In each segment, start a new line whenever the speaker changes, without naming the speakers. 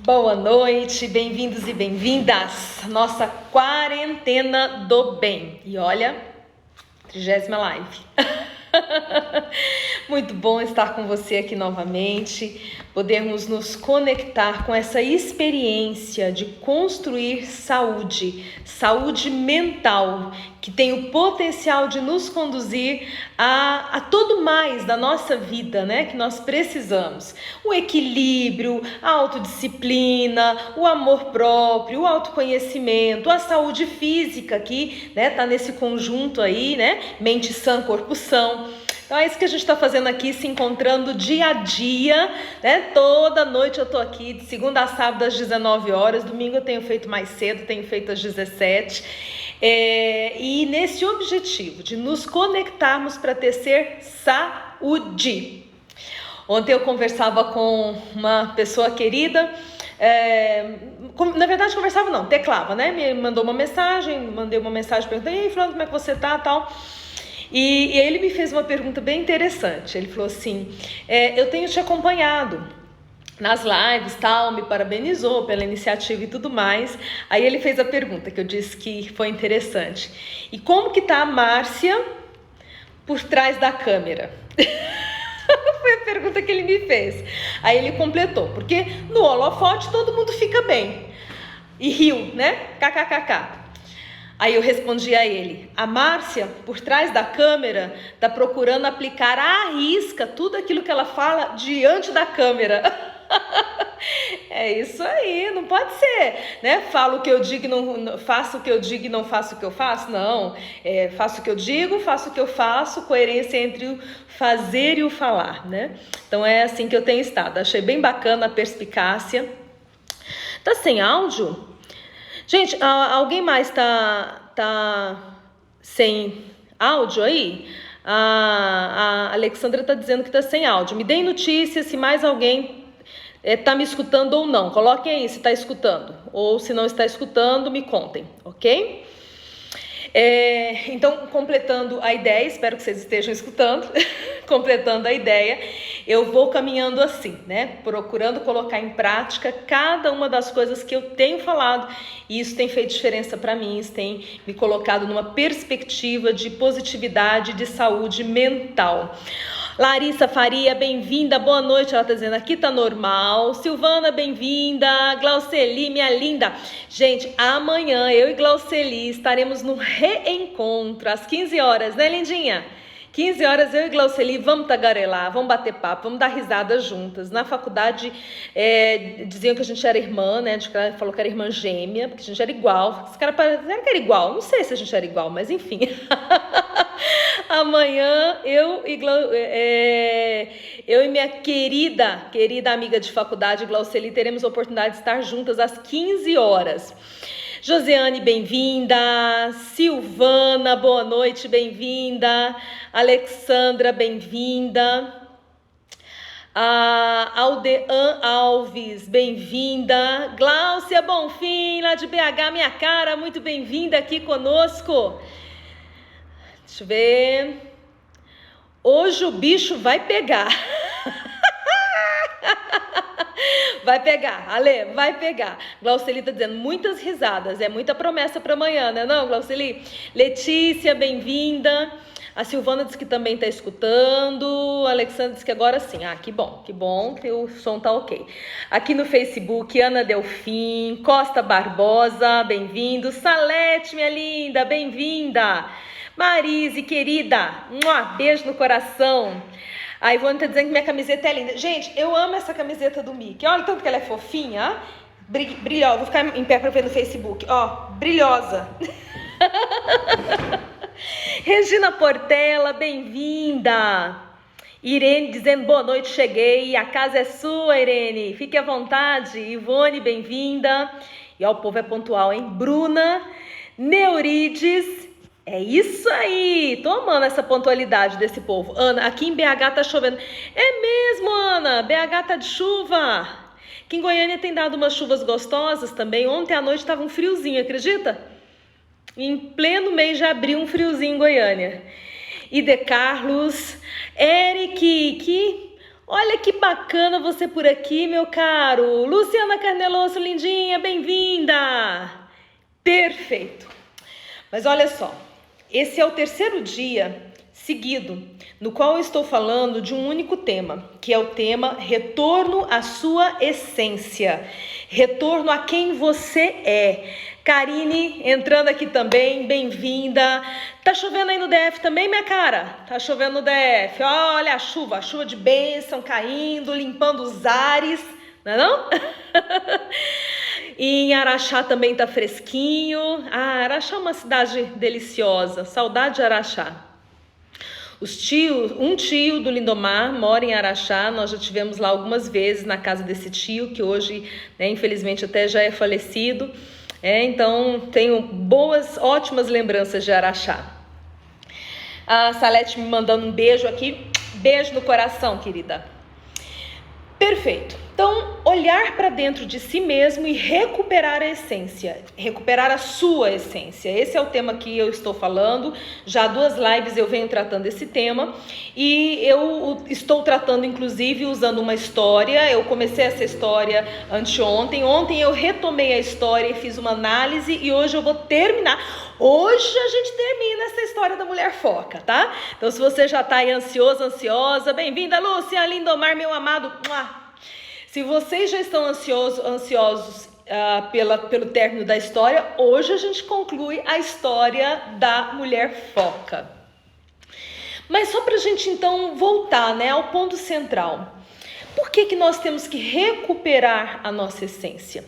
Boa noite, bem-vindos e bem-vindas. Nossa quarentena do bem. E olha, 30ª live. Muito bom estar com você aqui novamente, podermos nos conectar com essa experiência de construir saúde mental, que tem o potencial de nos conduzir a todo mais da nossa vida, né? Que nós precisamos. O equilíbrio, a autodisciplina, o amor próprio, o autoconhecimento, a saúde física que, né, tá nesse conjunto aí, né? Mente sã, corpo são. Então é isso que a gente está fazendo aqui, se encontrando dia a dia, né? Toda noite eu tô aqui, de segunda a sábado às 19 horas, domingo eu tenho feito mais cedo, tenho feito às 17. E nesse objetivo de nos conectarmos para tecer saúde. Ontem eu conversava com uma pessoa querida, na verdade conversava não, teclava, né? Me mandou uma mensagem, mandei uma mensagem perguntando, ei, Fulano, como é que você tá, tal. E ele me fez uma pergunta bem interessante. Ele falou assim, eu tenho te acompanhado nas lives, tal, me parabenizou pela iniciativa e tudo mais. Aí ele fez a pergunta que eu disse que foi interessante. E como que tá a Márcia por trás da câmera? Foi a pergunta que ele me fez. Aí ele completou, porque no holofote todo mundo fica bem. E riu, né? KKKK. Aí eu respondi a ele, a Márcia, por trás da câmera, tá procurando aplicar à risca tudo aquilo que ela fala diante da câmera. É isso aí, não pode ser, né? Falo o que eu digo, não faço o que eu digo e não faço o que eu faço, não. Faço o que eu digo, faço o que eu faço, coerência entre o fazer e o falar, né? Então é assim que eu tenho estado. Achei bem bacana a perspicácia. Tá sem áudio? Gente, alguém mais tá sem áudio aí? A Alexandra tá dizendo que tá sem áudio. Me deem notícias se mais alguém tá me escutando ou não. Coloquem aí se tá escutando. Ou se não está escutando, me contem, ok? Então, completando a ideia, espero que vocês estejam escutando, completando a ideia, eu vou caminhando assim, né? Procurando colocar em prática cada uma das coisas que eu tenho falado, e isso tem feito diferença para mim, isso tem me colocado numa perspectiva de positividade, de saúde mental. Larissa Faria, bem-vinda, boa noite, ela tá dizendo, aqui tá normal. Silvana, bem-vinda. Glauceli, minha linda. Gente, amanhã eu e Glauceli estaremos no reencontro às 15 horas, né, lindinha? 15 horas eu e Glauceli vamos tagarelar, vamos bater papo, vamos dar risada juntas. Na faculdade diziam que a gente era irmã, né? A gente falou que era irmã gêmea, porque a gente era igual. Esse cara parecia que era igual, não sei se a gente era igual, mas enfim. Amanhã eu e minha querida amiga de faculdade, Glauceli, teremos a oportunidade de estar juntas às 15 horas. Josiane, bem-vinda. Silvana, boa noite, bem-vinda. Alexandra, bem-vinda. Aldean Alves, bem-vinda. Gláucia Bonfim, lá de BH, minha cara, muito bem-vinda aqui conosco. Deixa eu ver. Hoje o bicho vai pegar. Vai pegar, Ale, vai pegar. Glauceli tá dizendo muitas risadas, é muita promessa para amanhã, né não, Glauceli? Letícia, bem-vinda. A Silvana diz que também tá escutando. A Alexandra diz que agora sim. Que bom que o som tá ok. Aqui no Facebook, Ana Delfim, Costa Barbosa, bem-vindo. Salete, minha linda, bem-vinda. Marise, querida, beijo no coração. A Ivone tá dizendo que minha camiseta é linda. Gente, eu amo essa camiseta do Mickey. Olha tanto que ela é fofinha. Brilhosa. Vou ficar em pé pra ver no Facebook. Brilhosa. Regina Portela, bem-vinda. Irene dizendo boa noite, cheguei. A casa é sua, Irene. Fique à vontade. Ivone, bem-vinda. E o povo é pontual, hein? Bruna, Neurides. É isso aí, tô amando essa pontualidade desse povo. Ana, aqui em BH tá chovendo. É mesmo, Ana, BH tá de chuva. Aqui em Goiânia tem dado umas chuvas gostosas também. Ontem à noite tava um friozinho, acredita? Em pleno mês de abril, um friozinho em Goiânia. Ide Carlos, Eric, que Olha que bacana você por aqui, meu caro. Luciana Carneloso, lindinha, bem-vinda. Perfeito. Mas olha só, esse é o terceiro dia seguido no qual eu estou falando de um único tema, que é o tema retorno à sua essência, retorno a quem você é. Karine entrando aqui também, bem-vinda. Tá chovendo aí no DF também, minha cara? Tá chovendo no DF. Olha a chuva de bênção caindo, limpando os ares, não é não? E em Araxá também tá fresquinho. Ah, Araxá é uma cidade deliciosa, saudade de Araxá. Um tio do Lindomar mora em Araxá, nós já tivemos lá algumas vezes na casa desse tio, que hoje, né, infelizmente até já é falecido. Então tenho ótimas lembranças de Araxá. A Salete me mandando um beijo aqui, beijo no coração, querida. Perfeito. Então, olhar para dentro de si mesmo e recuperar a essência, recuperar a sua essência. Esse é o tema que eu estou falando. Já há 2 lives eu venho tratando esse tema e eu estou tratando, inclusive, usando uma história. Eu comecei essa história anteontem. Ontem eu retomei a história e fiz uma análise e hoje eu vou terminar. Hoje a gente termina essa história da mulher foca, tá? Então, se você já está aí ansiosa, bem-vinda, Lúcia, Lindomar, meu amado. Se vocês já estão ansiosos pelo término da história, hoje a gente conclui a história da mulher foca. Mas só para a gente então voltar, né, ao ponto central. Por que nós temos que recuperar a nossa essência?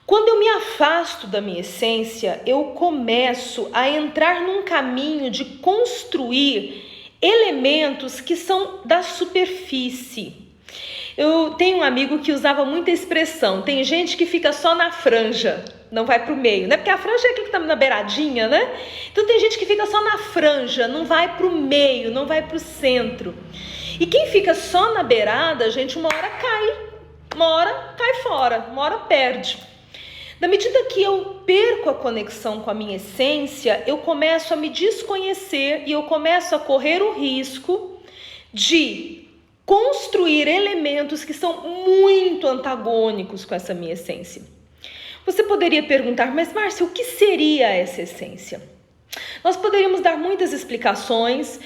Quando eu me afasto da minha essência, eu começo a entrar num caminho de construir elementos que são da superfície. Eu tenho um amigo que usava muita expressão, tem gente que fica só na franja, não vai pro meio, né? Porque a franja é aquilo que tá na beiradinha, né? Então tem gente que fica só na franja, não vai pro meio, não vai pro centro. E quem fica só na beirada, gente, uma hora cai fora, uma hora perde. Na medida que eu perco a conexão com a minha essência, eu começo a me desconhecer e eu começo a correr o risco de construir elementos que são muito antagônicos com essa minha essência. Você poderia perguntar, mas Márcia, o que seria essa essência? Nós poderíamos dar muitas explicações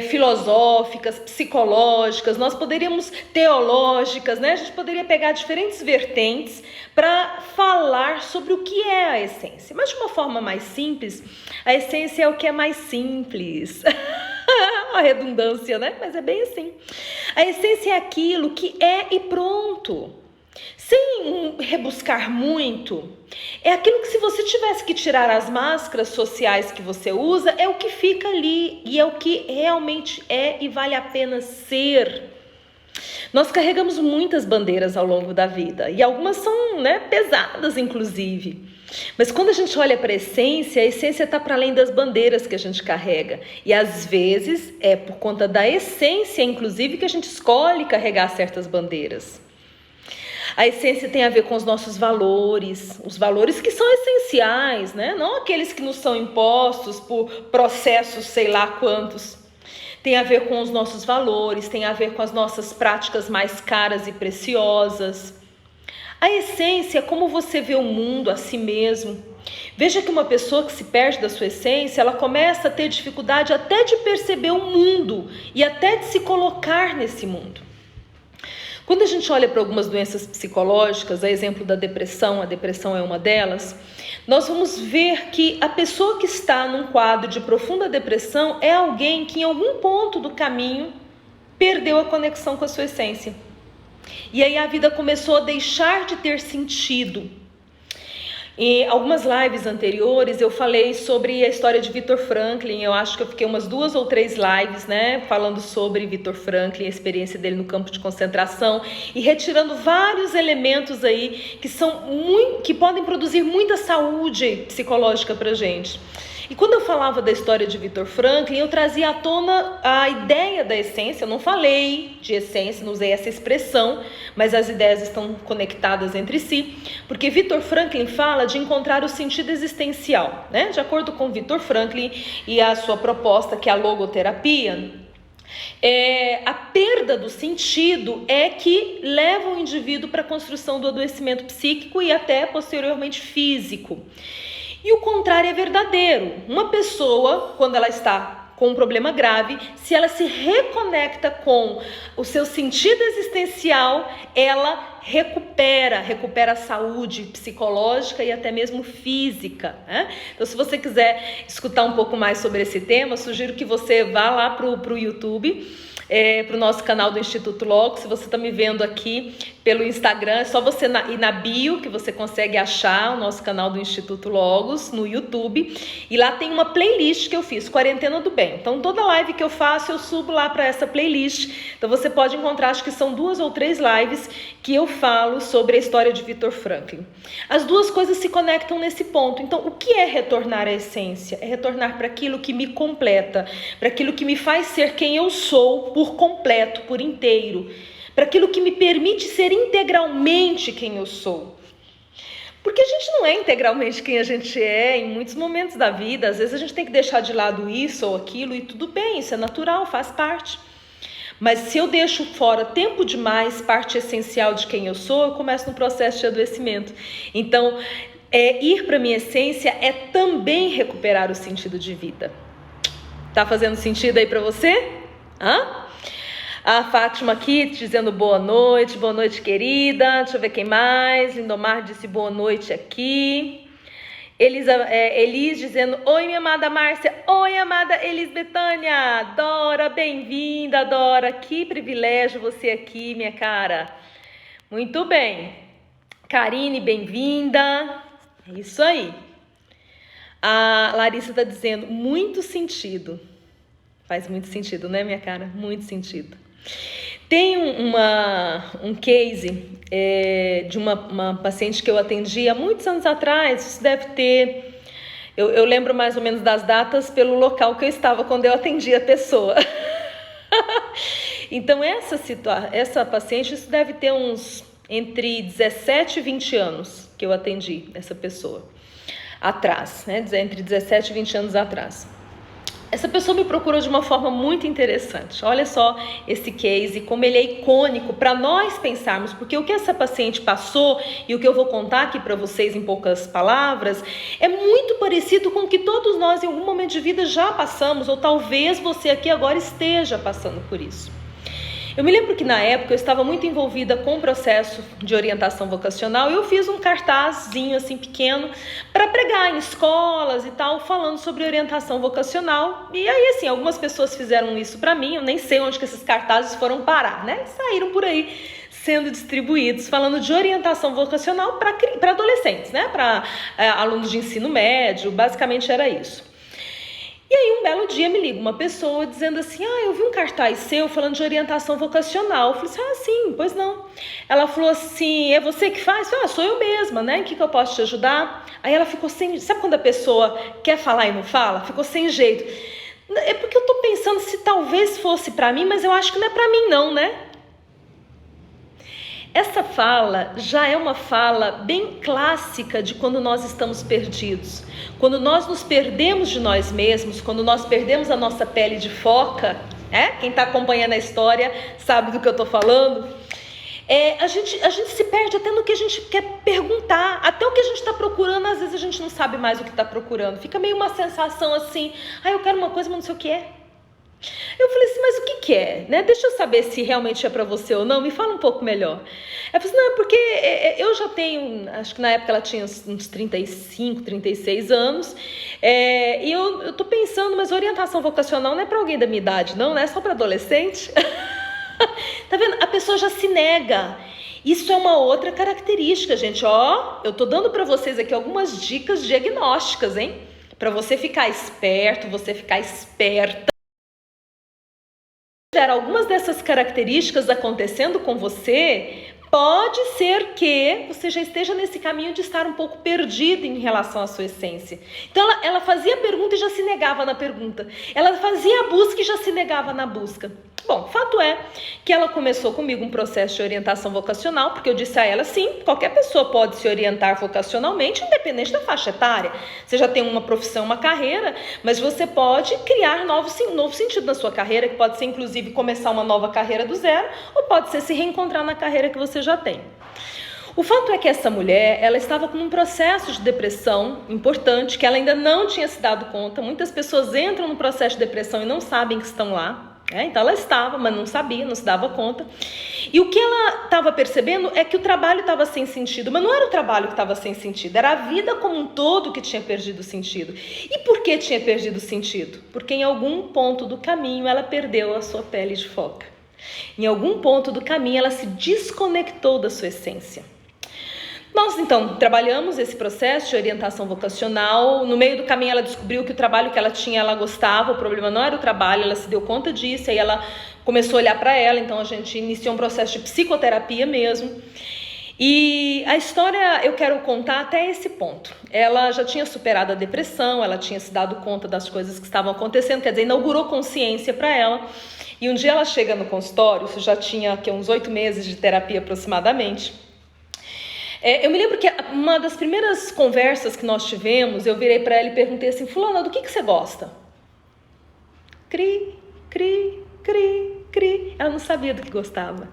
filosóficas, psicológicas, nós poderíamos teológicas, né? A gente poderia pegar diferentes vertentes para falar sobre o que é a essência. Mas de uma forma mais simples, a essência é o que é mais simples. A redundância, né? Mas é bem assim. A essência é aquilo que é e pronto. Sem rebuscar muito, é aquilo que se você tivesse que tirar as máscaras sociais que você usa, é o que fica ali e é o que realmente é e vale a pena ser. Nós carregamos muitas bandeiras ao longo da vida e algumas são, né, pesadas, inclusive. Mas quando a gente olha para a essência está para além das bandeiras que a gente carrega. E às vezes é por conta da essência, inclusive, que a gente escolhe carregar certas bandeiras. A essência tem a ver com os nossos valores, os valores que são essenciais, né? Não aqueles que nos são impostos por processos sei lá quantos. Tem a ver com os nossos valores, tem a ver com as nossas práticas mais caras e preciosas. A essência é como você vê o mundo, a si mesmo. Veja que uma pessoa que se perde da sua essência, ela começa a ter dificuldade até de perceber o mundo e até de se colocar nesse mundo. Quando a gente olha para algumas doenças psicológicas, a exemplo da depressão, a depressão é uma delas, nós vamos ver que a pessoa que está num quadro de profunda depressão é alguém que em algum ponto do caminho perdeu a conexão com a sua essência. E aí a vida começou a deixar de ter sentido. Em algumas lives anteriores eu falei sobre a história de Viktor Frankl. Eu acho que eu fiquei umas 2 ou 3 lives, né, falando sobre Viktor Frankl, a experiência dele no campo de concentração e retirando vários elementos aí que podem produzir muita saúde psicológica pra gente. E quando eu falava da história de Viktor Frankl, eu trazia à tona a ideia da essência. Eu não falei de essência, não usei essa expressão, mas as ideias estão conectadas entre si, porque Viktor Frankl fala de encontrar o sentido existencial, né? De acordo com Viktor Frankl e a sua proposta, que é a logoterapia, A perda do sentido é que leva o indivíduo para a construção do adoecimento psíquico e até posteriormente físico. E o contrário é verdadeiro. Uma pessoa, quando ela está com um problema grave, se ela se reconecta com o seu sentido existencial, ela recupera a saúde psicológica e até mesmo física, né? Então, se você quiser escutar um pouco mais sobre esse tema, sugiro que você vá lá para o YouTube, para o nosso canal do Instituto Logos. Se você está me vendo aqui pelo Instagram, é só você ir na bio que você consegue achar o nosso canal do Instituto Logos no YouTube, e lá tem uma playlist que eu fiz, Quarentena do Bem. Então toda live que eu faço eu subo lá para essa playlist, então você pode encontrar, acho que são 2 ou 3 lives que eu falo sobre a história de Viktor Frankl. As duas coisas se conectam nesse ponto. Então o que é retornar à essência? É retornar para aquilo que me completa, para aquilo que me faz ser quem eu sou por completo, por inteiro, para aquilo que me permite ser integralmente quem eu sou. Porque a gente não é integralmente quem a gente é em muitos momentos da vida. Às vezes a gente tem que deixar de lado isso ou aquilo, e tudo bem, isso é natural, faz parte. Mas se eu deixo fora tempo demais parte essencial de quem eu sou, eu começo no processo de adoecimento. Então, ir para a minha essência é também recuperar o sentido de vida. Tá fazendo sentido aí para você? A Fátima aqui dizendo boa noite querida. Deixa eu ver quem mais. Lindomar disse boa noite aqui. Elis dizendo oi minha amada Márcia, oi amada Elis Betânia. Dora, bem-vinda Dora, que privilégio você aqui, minha cara. Muito bem. Karine, bem-vinda. É isso aí. A Larissa está dizendo muito sentido. Faz muito sentido, né, minha cara? Muito sentido. Tem um case de uma paciente que eu atendi há muitos anos atrás. Isso deve ter... Eu lembro mais ou menos das datas pelo local que eu estava quando eu atendi a pessoa. Então, essa paciente, isso deve ter uns entre 17 e 20 anos que eu atendi essa pessoa. Atrás, né? Entre 17 e 20 anos atrás. Essa pessoa me procurou de uma forma muito interessante. Olha só esse case, como ele é icônico para nós pensarmos, porque o que essa paciente passou e o que eu vou contar aqui para vocês em poucas palavras é muito parecido com o que todos nós em algum momento de vida já passamos, ou talvez você aqui agora esteja passando por isso. Eu me lembro que na época eu estava muito envolvida com o processo de orientação vocacional e eu fiz um cartazinho assim pequeno para pregar em escolas e tal, falando sobre orientação vocacional. E aí assim, algumas pessoas fizeram isso para mim, eu nem sei onde que esses cartazes foram parar, né? Saíram por aí sendo distribuídos, falando de orientação vocacional para adolescentes, né? Para alunos de ensino médio, basicamente era isso. E aí um belo dia me liga uma pessoa dizendo assim, eu vi um cartaz seu falando de orientação vocacional. Eu falei assim, sim, pois não. Ela falou assim, é você que faz? Eu falei, sou eu mesma, né? Em que eu posso te ajudar? Aí ela ficou sem... Sabe quando a pessoa quer falar e não fala? Ficou sem jeito. É porque eu tô pensando se talvez fosse pra mim, mas eu acho que não é pra mim não, né? Essa fala já é uma fala bem clássica de quando nós estamos perdidos. Quando nós nos perdemos de nós mesmos, quando nós perdemos a nossa pele de foca, quem está acompanhando a história sabe do que eu estou falando. A gente se perde até no que a gente quer perguntar, até o que a gente está procurando, às vezes a gente não sabe mais o que está procurando. Fica meio uma sensação assim, eu quero uma coisa, mas não sei o que é. Eu falei assim, mas o que é? Né? Deixa eu saber se realmente é para você ou não, me fala um pouco melhor. Ela falou assim, não, é porque eu já tenho, acho que na época ela tinha uns 35, 36 anos, e eu tô pensando, mas orientação vocacional não é para alguém da minha idade, não, né? É só para adolescente. Tá vendo? A pessoa já se nega. Isso é uma outra característica, gente. Eu tô dando para vocês aqui algumas dicas diagnósticas, hein? Para você ficar esperto, você ficar esperta. Algumas dessas características acontecendo com você, pode ser que você já esteja nesse caminho de estar um pouco perdido em relação à sua essência. Então ela fazia a pergunta e já se negava na pergunta. Ela fazia a busca e já se negava na busca. Bom, fato é que ela começou comigo um processo de orientação vocacional, porque eu disse a ela, sim, qualquer pessoa pode se orientar vocacionalmente, independente da faixa etária. Você já tem uma profissão, uma carreira, mas você pode criar novo sentido na sua carreira, que pode ser, inclusive, começar uma nova carreira do zero, ou pode ser se reencontrar na carreira que você já tem. O fato é que essa mulher, ela estava com um processo de depressão importante, que ela ainda não tinha se dado conta. Muitas pessoas entram no processo de depressão e não sabem que estão lá. Então ela estava, mas não sabia, não se dava conta. E o que ela estava percebendo é que o trabalho estava sem sentido, mas não era o trabalho que estava sem sentido, era a vida como um todo que tinha perdido sentido. E por que tinha perdido sentido? Porque em algum ponto do caminho ela perdeu a sua pele de foca. Em algum ponto do caminho ela se desconectou da sua essência. Nós, então, trabalhamos esse processo de orientação vocacional. No meio do caminho ela descobriu que o trabalho que ela tinha, ela gostava, o problema não era o trabalho, ela se deu conta disso, aí ela começou a olhar para ela, então a gente iniciou um processo de psicoterapia mesmo. E a história eu quero contar até esse ponto. Ela já tinha superado a depressão, ela tinha se dado conta das coisas que estavam acontecendo, quer dizer, inaugurou consciência para ela. E um dia ela chega no consultório, isso já tinha uns 8 meses de terapia aproximadamente. Eu me lembro que uma das primeiras conversas que nós tivemos, eu virei para ela e perguntei assim, fulana, do que você gosta? Cri, cri, cri, cri. Ela não sabia do que gostava.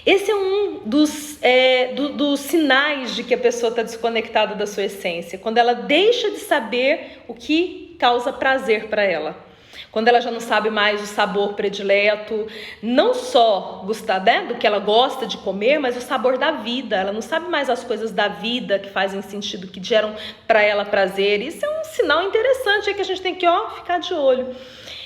Esse é um dos sinais de que a pessoa está desconectada da sua essência, quando ela deixa de saber o que causa prazer para ela. Quando ela já não sabe mais o sabor predileto, não só gostar, né, do que ela gosta de comer, mas o sabor da vida. Ela não sabe mais as coisas da vida que fazem sentido, que geram para ela prazer. Isso é um sinal interessante, é que a gente tem que ficar de olho.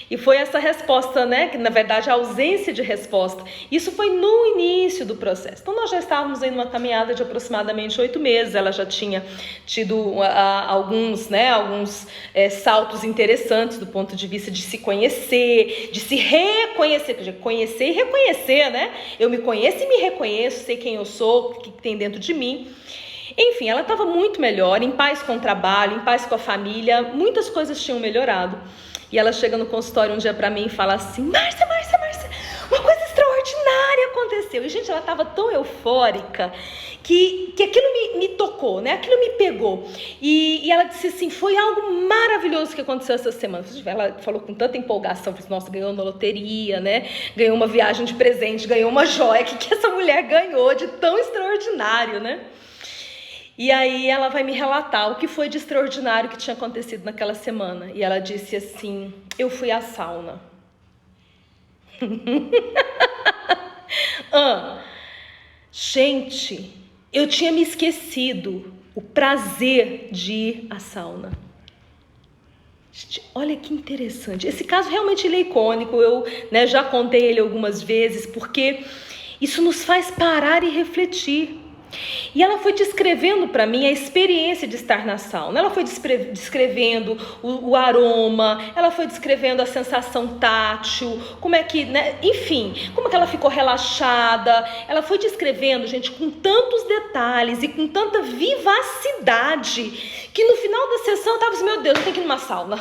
E foi essa resposta, né, que na verdade a ausência de resposta, isso foi no início do processo. Então nós já estávamos em uma caminhada de aproximadamente 8 meses, ela já tinha tido alguns saltos interessantes do ponto de vista de se conhecer, de se reconhecer, conhecer e reconhecer, né? Eu me conheço e me reconheço, sei quem eu sou, o que tem dentro de mim. Enfim, ela estava muito melhor, em paz com o trabalho, em paz com a família, muitas coisas tinham melhorado. E ela chega no consultório um dia pra mim e fala assim, Márcia, uma coisa extraordinária aconteceu. E, gente, ela estava tão eufórica que aquilo me tocou, né? Aquilo me pegou. E ela disse assim, foi algo maravilhoso que aconteceu essa semana. Ela falou com tanta empolgação, falou assim, nossa, ganhou na loteria, né? Ganhou uma viagem de presente, ganhou uma joia. O que essa mulher ganhou de tão extraordinário, né? E aí ela vai me relatar o que foi de extraordinário que tinha acontecido naquela semana. E ela disse assim, eu fui à sauna. Gente, eu tinha me esquecido o prazer de ir à sauna. Gente, olha que interessante. Esse caso realmente ele é icônico. Eu, já contei ele algumas vezes, porque isso nos faz parar e refletir. E ela foi descrevendo para mim a experiência de estar na sauna. Ela foi descrevendo o aroma, ela foi descrevendo a sensação tátil, como é que, enfim, como é que ela ficou relaxada. Ela foi descrevendo, gente, com tantos detalhes e com tanta vivacidade, que no final da sessão eu estava assim, meu Deus, eu tenho que ir numa sauna.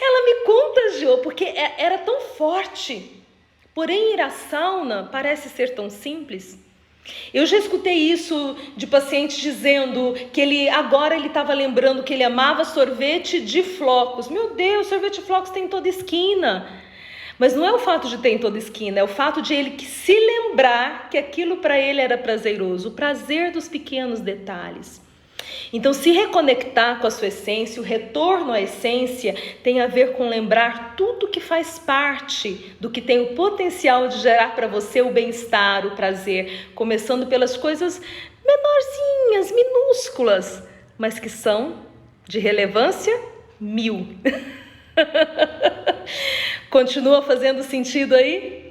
Ela me contagiou, porque era tão forte. Porém, ir à sauna parece ser tão simples. Eu já escutei isso de pacientes dizendo que ele estava lembrando que ele amava sorvete de flocos. Meu Deus, sorvete de flocos tem em toda esquina. Mas não é o fato de ter em toda esquina, é o fato de ele se lembrar que aquilo para ele era prazeroso, o prazer dos pequenos detalhes. Então, se reconectar com a sua essência, o retorno à essência tem a ver com lembrar tudo que faz parte do que tem o potencial de gerar para você o bem-estar, o prazer, começando pelas coisas menorzinhas, minúsculas, mas que são de relevância 1000. Continua fazendo sentido aí?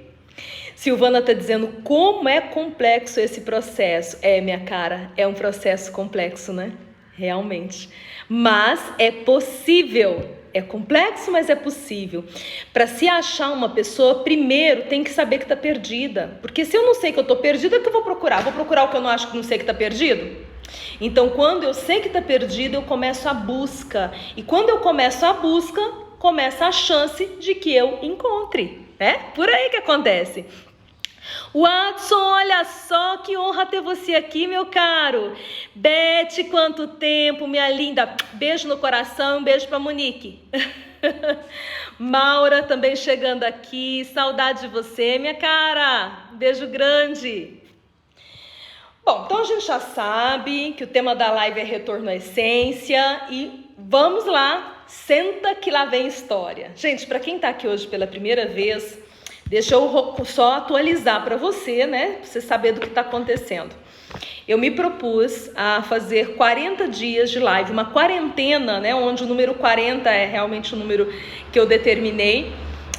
Silvana está dizendo como é complexo esse processo. Minha cara, é um processo complexo, né? Realmente. Mas é possível. É complexo, mas é possível. Para se achar uma pessoa, primeiro tem que saber que está perdida. Porque se eu não sei que eu estou perdida, o que eu vou procurar? Vou procurar o que eu não sei que está perdido? Então, quando eu sei que está perdido, eu começo a busca. E quando eu começo a busca, começa a chance de que eu encontre, né? Por aí que acontece. Watson, olha só, que honra ter você aqui, meu caro. Beth, quanto tempo, minha linda. Beijo no coração, um beijo pra Monique. Maura também chegando aqui, saudade de você, minha cara. Beijo grande. Bom, então a gente já sabe que o tema da live é retorno à essência e vamos lá, senta que lá vem história. Gente, para quem tá aqui hoje pela primeira vez, deixa eu só atualizar para você, né? Pra você saber do que tá acontecendo. Eu me propus a fazer 40 dias de live, uma quarentena, né? Onde o número 40 é realmente o número que eu determinei.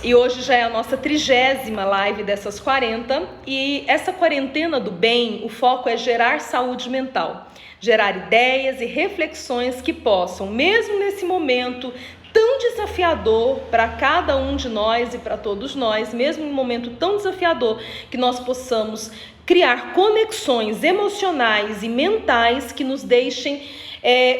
E hoje já é a nossa 30ª live dessas 40. E essa quarentena do bem, o foco é gerar saúde mental. Gerar ideias e reflexões que possam, mesmo nesse momento tão desafiador para cada um de nós e para todos nós, mesmo em um momento tão desafiador, que nós possamos criar conexões emocionais e mentais que nos deixem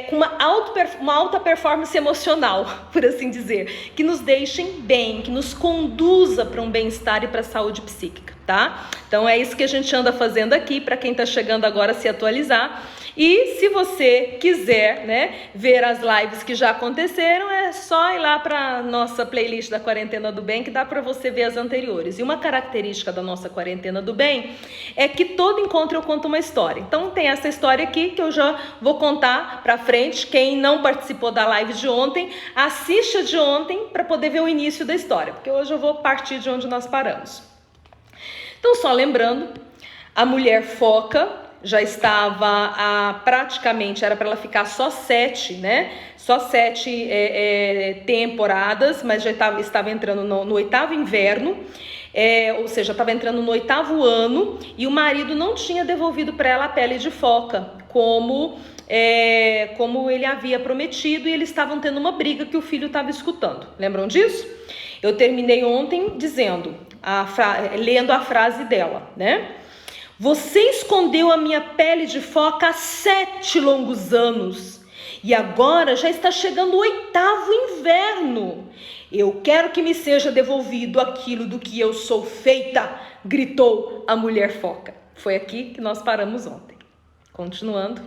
com uma alta performance emocional, por assim dizer, que nos deixem bem, que nos conduza para um bem-estar e para a saúde psíquica, tá? Então é isso que a gente anda fazendo aqui, para quem está chegando agora se atualizar. E se você quiser, né, ver as lives que já aconteceram, é só ir lá para nossa playlist da Quarentena do Bem, que dá para você ver as anteriores. E uma característica da nossa Quarentena do Bem é que todo encontro eu conto uma história. Então tem essa história aqui que eu já vou contar para frente. Quem não participou da live de ontem, assista de ontem para poder ver o início da história, porque hoje eu vou partir de onde nós paramos. Então, só lembrando, a mulher foca já estava praticamente, era para ela ficar só 7, né? Só 7 temporadas, mas já estava entrando no 8º inverno, ou seja, estava entrando no 8º ano, e o marido não tinha devolvido para ela a pele de foca, como ele havia prometido, e eles estavam tendo uma briga que o filho estava escutando. Lembram disso? Eu terminei ontem dizendo, lendo a frase dela, né? Você escondeu a minha pele de foca há 7 longos anos e agora já está chegando o 8º inverno. Eu quero que me seja devolvido aquilo do que eu sou feita, gritou a mulher foca. Foi aqui que nós paramos ontem. Continuando.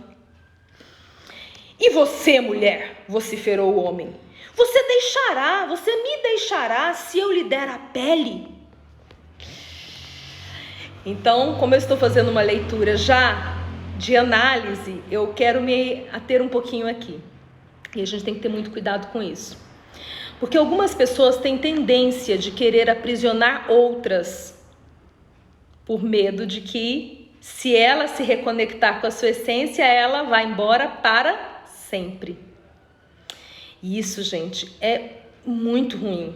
E você, mulher, vociferou o homem, você me deixará se eu lhe der a pele? Então, como eu estou fazendo uma leitura já de análise, eu quero me ater um pouquinho aqui. E a gente tem que ter muito cuidado com isso. Porque algumas pessoas têm tendência de querer aprisionar outras por medo de que, se ela se reconectar com a sua essência, ela vai embora para sempre. E isso, gente, é muito ruim.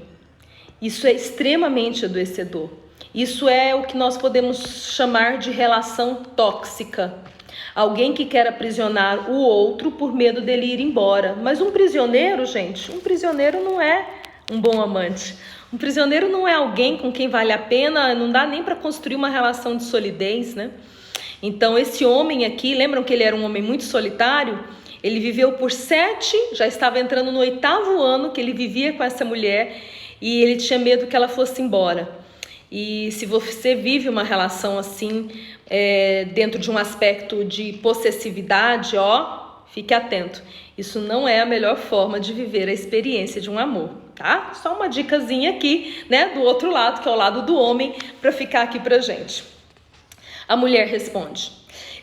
Isso é extremamente adoecedor. Isso é o que nós podemos chamar de relação tóxica. Alguém que quer aprisionar o outro por medo dele ir embora. Mas um prisioneiro, gente, um prisioneiro não é um bom amante. Um prisioneiro não é alguém com quem vale a pena, não dá nem para construir uma relação de solidez, né? Então esse homem aqui, lembram que ele era um homem muito solitário? Ele viveu por 7, já estava entrando no 8º ano que ele vivia com essa mulher e ele tinha medo que ela fosse embora. E se você vive uma relação assim, dentro de um aspecto de possessividade, fique atento. Isso não é a melhor forma de viver a experiência de um amor, tá? Só uma dicasinha aqui, né, do outro lado, que é o lado do homem, para ficar aqui pra gente. A mulher responde,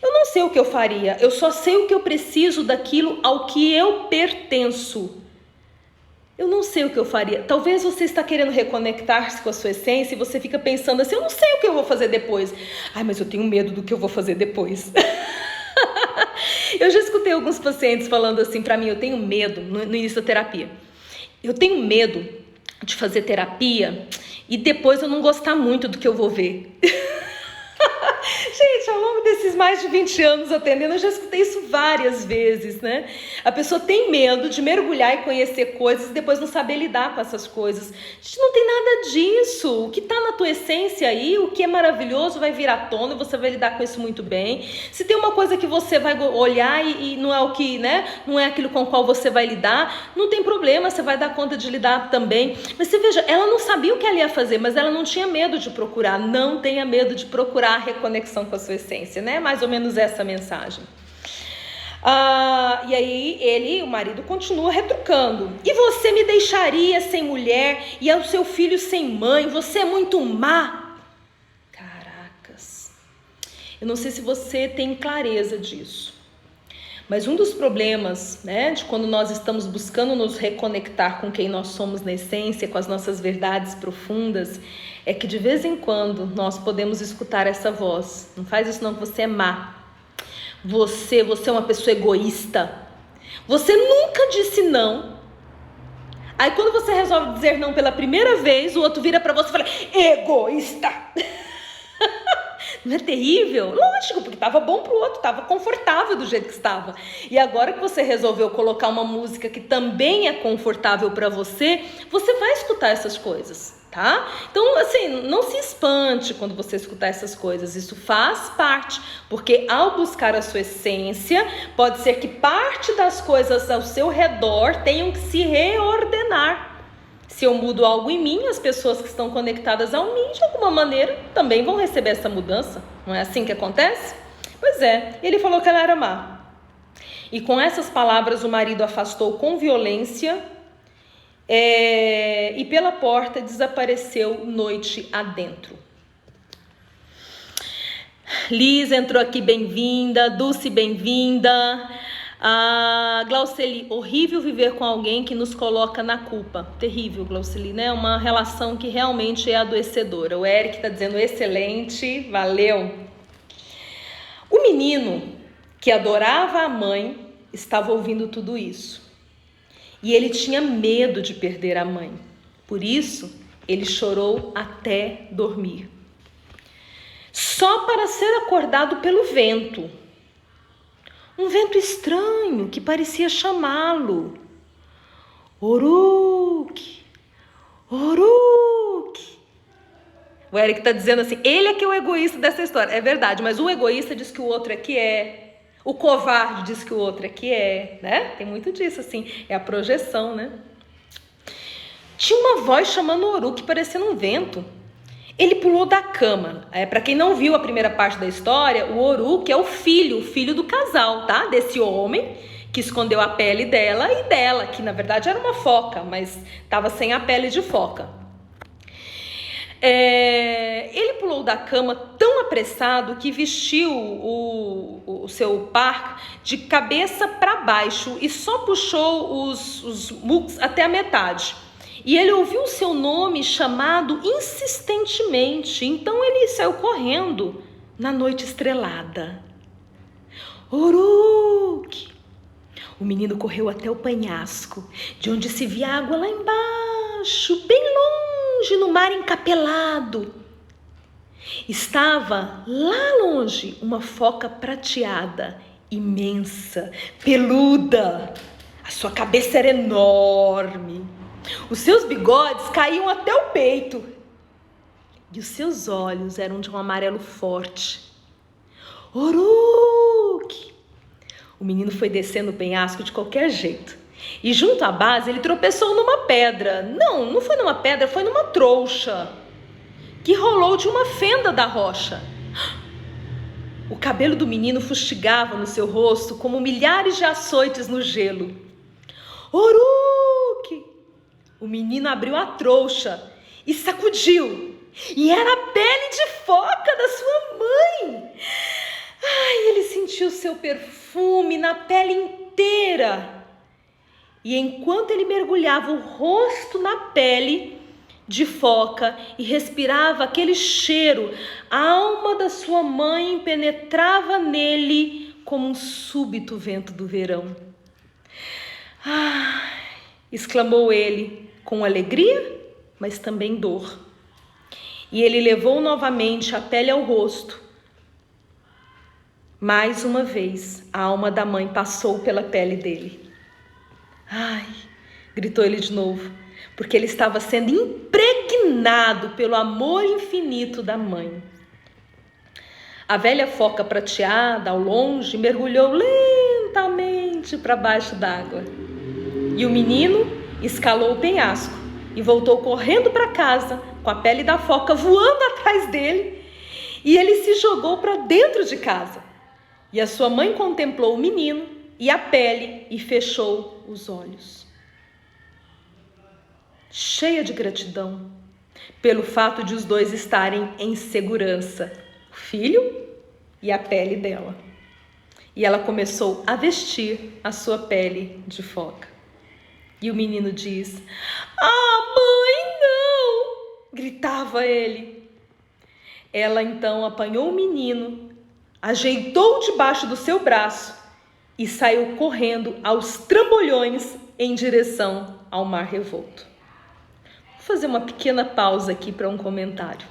eu não sei o que eu faria, eu só sei o que eu preciso daquilo ao que eu pertenço. Eu não sei o que eu faria. Talvez você está querendo reconectar-se com a sua essência e você fica pensando assim, eu não sei o que eu vou fazer depois. Ai, mas eu tenho medo do que eu vou fazer depois. Eu já escutei alguns pacientes falando assim para mim, eu tenho medo, no início da terapia. Eu tenho medo de fazer terapia e depois eu não gostar muito do que eu vou ver. Gente, ao longo nesses mais de 20 anos atendendo, eu já escutei isso várias vezes, né? A pessoa tem medo de mergulhar e conhecer coisas e depois não saber lidar com essas coisas. A gente não tem nada disso. O que está na tua essência aí, o que é maravilhoso vai vir à tona e você vai lidar com isso muito bem. Se tem uma coisa que você vai olhar e não é o que, né? Não é aquilo com o qual você vai lidar, não tem problema, você vai dar conta de lidar também. Mas você veja, ela não sabia o que ela ia fazer, mas ela não tinha medo de procurar. Não tenha medo de procurar a reconexão com a sua essência, né? Mais ou menos essa mensagem. E aí o marido continua retrucando. E você me deixaria sem mulher e o seu filho sem mãe? Você é muito má. Caracas. Eu não sei se você tem clareza disso. Mas um dos problemas, né, de quando nós estamos buscando nos reconectar com quem nós somos na essência, com as nossas verdades profundas, é que de vez em quando nós podemos escutar essa voz. Não faz isso não, que você é má. Você é uma pessoa egoísta. Você nunca disse não. Aí quando você resolve dizer não pela primeira vez, o outro vira pra você e fala, egoísta. Não é terrível? Lógico, porque estava bom pro outro, estava confortável do jeito que estava. E agora que você resolveu colocar uma música que também é confortável para você, você vai escutar essas coisas, tá? Então, assim, não se espante quando você escutar essas coisas. Isso faz parte, porque ao buscar a sua essência, pode ser que parte das coisas ao seu redor tenham que se reordenar. Se eu mudo algo em mim, as pessoas que estão conectadas a mim, de alguma maneira, também vão receber essa mudança. Não é assim que acontece? Pois é, ele falou que ela era má. E com essas palavras, o marido afastou com violência e pela porta desapareceu noite adentro. Liz entrou aqui, bem-vinda. Dulce, bem-vinda. Glauceli, horrível viver com alguém que nos coloca na culpa. Terrível, Glauceli, né? Uma relação que realmente é adoecedora. O Eric está dizendo excelente, valeu. O menino que adorava a mãe estava ouvindo tudo isso. E ele tinha medo de perder a mãe. Por isso, ele chorou até dormir. Só para ser acordado pelo vento. Um vento estranho que parecia chamá-lo. Oruk, Oruk. O Eric está dizendo assim, ele é que é o egoísta dessa história. É verdade, mas o egoísta diz que o outro é que é. O covarde diz que o outro é que é, né? Tem muito disso, assim. É a projeção, né? Tinha uma voz chamando Oruk, parecendo um vento. Ele pulou da cama. Para quem não viu a primeira parte da história, o Oruk é o filho do casal, tá? Desse homem que escondeu a pele dela e dela, que na verdade era uma foca, mas estava sem a pele de foca. Ele pulou da cama tão apressado que vestiu o seu par de cabeça para baixo e só puxou os mucos até a metade. E ele ouviu o seu nome chamado insistentemente, então ele saiu correndo na noite estrelada. Oruk! O menino correu até o penhasco, de onde se via água lá embaixo, bem longe no mar encapelado. Estava lá longe uma foca prateada, imensa, peluda. A sua cabeça era enorme. Os seus bigodes caíam até o peito e os seus olhos eram de um amarelo forte. Oruk! O menino foi descendo o penhasco de qualquer jeito e junto à base ele tropeçou numa pedra. Não foi numa pedra, foi numa trouxa que rolou de uma fenda da rocha. O cabelo do menino fustigava no seu rosto como milhares de açoites no gelo. Oruk! O menino abriu a trouxa e sacudiu. E era a pele de foca da sua mãe. Ele sentiu seu perfume na pele inteira. E enquanto ele mergulhava o rosto na pele de foca e respirava aquele cheiro, a alma da sua mãe penetrava nele como um súbito vento do verão. Exclamou ele com alegria, mas também dor. E ele levou novamente a pele ao rosto. Mais uma vez, a alma da mãe passou pela pele dele. Ai, gritou ele de novo, porque ele estava sendo impregnado pelo amor infinito da mãe. A velha foca prateada, ao longe, mergulhou lentamente para baixo d'água. E o menino escalou o penhasco e voltou correndo para casa, com a pele da foca voando atrás dele, e ele se jogou para dentro de casa. E a sua mãe contemplou o menino e a pele e fechou os olhos. Cheia de gratidão pelo fato de os dois estarem em segurança, o filho e a pele dela. E ela começou a vestir a sua pele de foca. E o menino diz: "Ah, mãe, não!" gritava ele. Ela então apanhou o menino, ajeitou debaixo do seu braço e saiu correndo aos trambolhões em direção ao mar revolto. Vou fazer uma pequena pausa aqui para um comentário.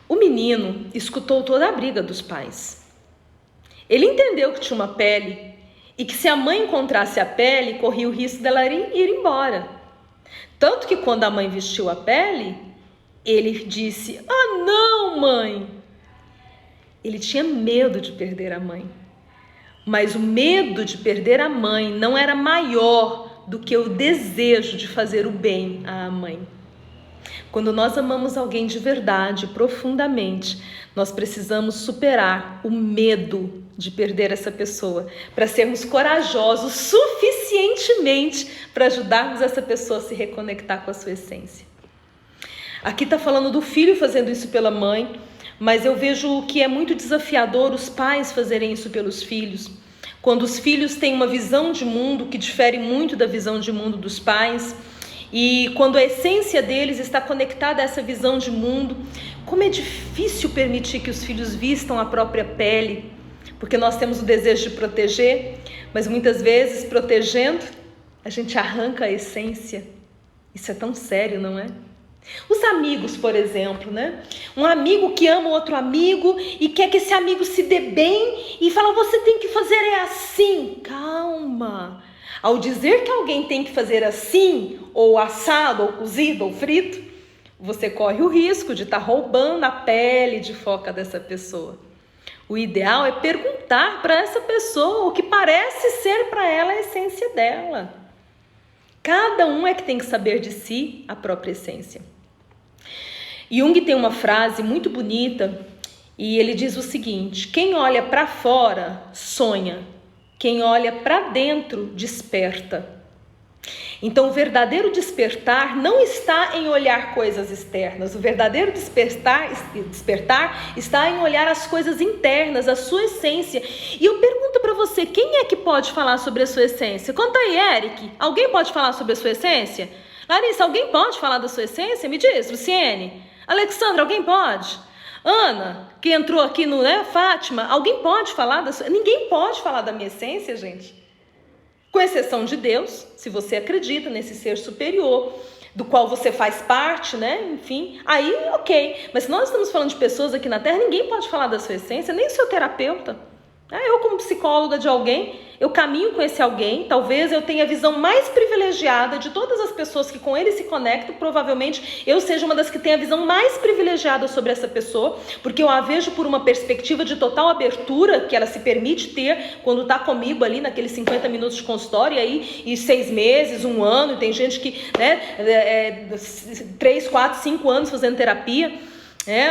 O menino escutou toda a briga dos pais. Ele entendeu que tinha uma pele e que se a mãe encontrasse a pele, corria o risco dela ir embora. Tanto que quando a mãe vestiu a pele, ele disse: "Ah, não, mãe!" Ele tinha medo de perder a mãe. Mas o medo de perder a mãe não era maior do que o desejo de fazer o bem à mãe. Quando nós amamos alguém de verdade, profundamente, nós precisamos superar o medo de perder essa pessoa, para sermos corajosos suficientemente para ajudarmos essa pessoa a se reconectar com a sua essência. Aqui está falando do filho fazendo isso pela mãe, mas eu vejo que é muito desafiador os pais fazerem isso pelos filhos. Quando os filhos têm uma visão de mundo que difere muito da visão de mundo dos pais, e quando a essência deles está conectada a essa visão de mundo, como é difícil permitir que os filhos vistam a própria pele, porque nós temos o desejo de proteger, mas muitas vezes protegendo, a gente arranca a essência. Isso é tão sério, não é? Os amigos, por exemplo, né? Um amigo que ama outro amigo e quer que esse amigo se dê bem e fala: "Você tem que fazer assim." Calma. Ao dizer que alguém tem que fazer assim, ou assado, ou cozido, ou frito, você corre o risco de estar roubando a pele de foca dessa pessoa. O ideal é perguntar para essa pessoa o que parece ser para ela a essência dela. Cada um é que tem que saber de si a própria essência. Jung tem uma frase muito bonita e ele diz o seguinte: quem olha para fora sonha, quem olha para dentro desperta. Então, o verdadeiro despertar não está em olhar coisas externas. O verdadeiro despertar está em olhar as coisas internas, a sua essência. E eu pergunto para você, quem é que pode falar sobre a sua essência? Conta aí, Eric. Alguém pode falar sobre a sua essência? Larissa, alguém pode falar da sua essência? Me diz, Luciene. Alexandra, alguém pode? Ana, que entrou aqui no, Fátima, alguém pode falar da sua... Ninguém pode falar da minha essência, gente. Com exceção de Deus, se você acredita nesse ser superior, do qual você faz parte, enfim, aí ok. Mas se nós estamos falando de pessoas aqui na Terra, ninguém pode falar da sua essência, nem o seu terapeuta. Eu, como psicóloga de alguém, eu caminho com esse alguém, talvez eu tenha a visão mais privilegiada de todas as pessoas que com ele se conectam, provavelmente eu seja uma das que tem a visão mais privilegiada sobre essa pessoa, porque eu a vejo por uma perspectiva de total abertura que ela se permite ter quando está comigo ali naqueles 50 minutos de consultório, e 6 meses, 1 ano, e tem gente que 3, 4, 5 anos fazendo terapia.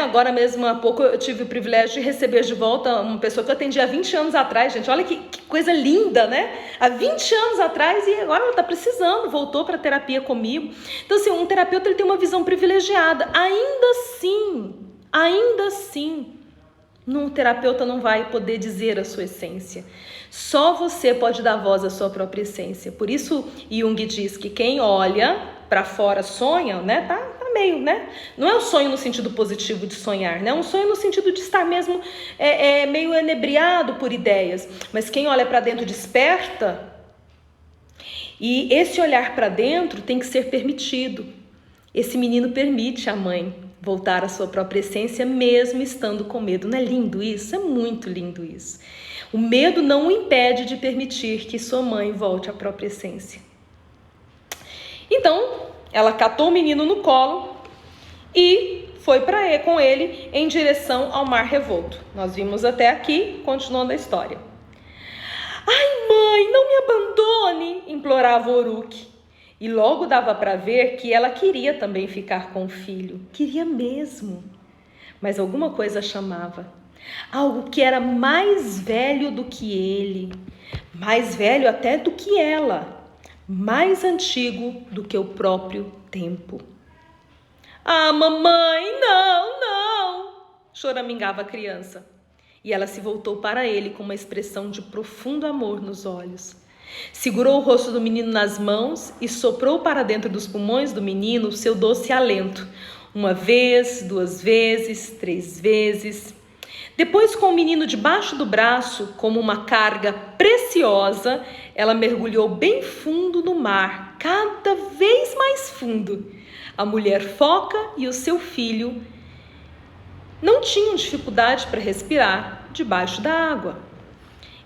Agora mesmo há pouco eu tive o privilégio de receber de volta uma pessoa que eu atendi há 20 anos atrás, gente. Olha que coisa linda, né? Há 20 anos atrás, e agora ela está precisando, voltou para a terapia comigo. Então, assim, um terapeuta ele tem uma visão privilegiada. Ainda assim, um terapeuta não vai poder dizer a sua essência. Só você pode dar voz à sua própria essência. Por isso, Jung diz que quem olha para fora sonha, tá meio, não é um sonho no sentido positivo de sonhar, é um sonho no sentido de estar mesmo meio enebriado por ideias, mas quem olha para dentro desperta, e esse olhar para dentro tem que ser permitido. Esse menino permite a mãe voltar à sua própria essência, mesmo estando com medo. Não é lindo isso? É muito lindo isso. O medo não o impede de permitir que sua mãe volte à própria essência. Então, ela catou o menino no colo e foi com ele em direção ao mar revolto. Nós vimos até aqui, continuando a história. Ai, mãe, não me abandone, implorava Uruk. E logo dava para ver que ela queria também ficar com o filho. Queria mesmo. Mas alguma coisa chamava. Algo que era mais velho do que ele. Mais velho até do que ela. Mais antigo do que o próprio tempo. Ah, mamãe, não, choramingava a criança. E ela se voltou para ele com uma expressão de profundo amor nos olhos. Segurou o rosto do menino nas mãos e soprou para dentro dos pulmões do menino o seu doce alento. 1 vez, 2 vezes, 3 vezes. Depois, com o menino debaixo do braço, como uma carga preciosa, ela mergulhou bem fundo no mar, cada vez mais fundo. A mulher foca e o seu filho não tinham dificuldade para respirar debaixo da água.